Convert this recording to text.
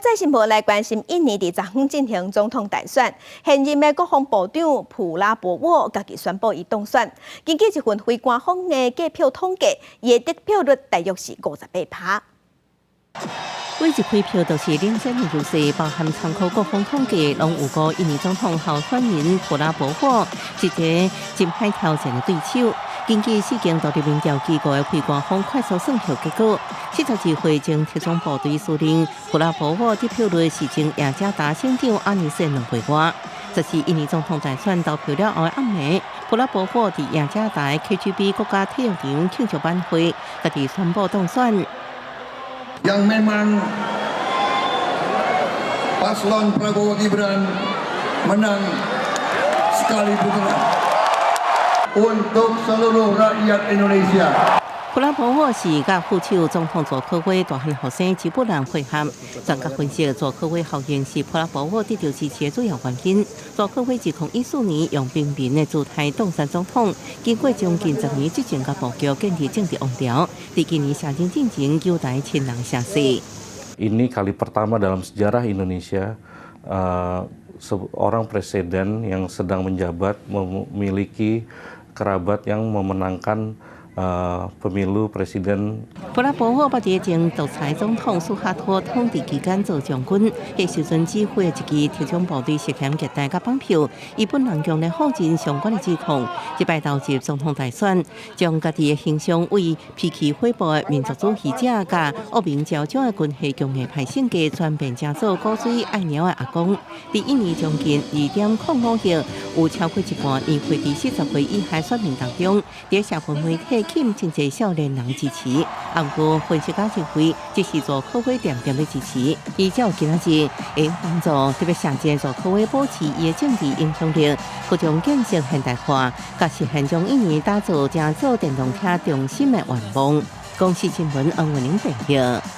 再新闻来关心印尼伫昨昏进行总统大选，现任的国防部长普拉博沃家己宣布伊当选。根据一份非官方的计票统计，伊的得票率大约是58%。每一开票都是领先的优势，包含参考国防统计，拢有个印尼总统候选人普拉博沃一个真歹挑战的对手。根据4间独立民调机构的非官方快速算票结果，42岁前特种部队司令普拉博沃得票率是前雅加达省长阿尼斯2倍外。这是印尼总统大选投票了后的暗暝，普拉博沃伫雅加达的 KGB 国家体育场庆祝晚会，家己宣布当选。Yang memang Paslon Prabowo Gibran menang sekali putaran untuk seluruh rakyat Indonesia。普拉博沃是甲副手总统佐科威大汉后生吉布兰会合。专家分析，佐科威效应是普拉博沃得到支持的主要原因。佐科威2014年用平民的姿态当选总统，经过将近10年执政甲布局，建立政治王朝。伫今年下任进程有待亲人下世。Ini kali pertama dalam sejarah Indonesia seorang presiden yang sedang menjabat memiliki kerabat yang memenangkan pemilu presiden。普拉博沃8年前独裁总统苏哈托统治期间做将军，迄时阵指挥一支特种部队涉嫌虐待甲绑票，伊本人强烈否认相关的指控。这摆投入总统大选，将家己的形象为脾气火爆的民族主义者甲恶名昭彰的军系强硬派性格转变成做鼓水爱鸟的阿公。伫印尼将近2.05亿有超过一半年会伫40岁以下选民当中，伫社会媒体吸真侪少年人支持。不过，分析家认为，这是做科威点点的支持，伊才有今仔日会帮助特别上届做科威保持伊的政治影响力，各种建设现代化，甲实现将印尼打造成做电动车中心的愿望。公视新闻，王文玲报道。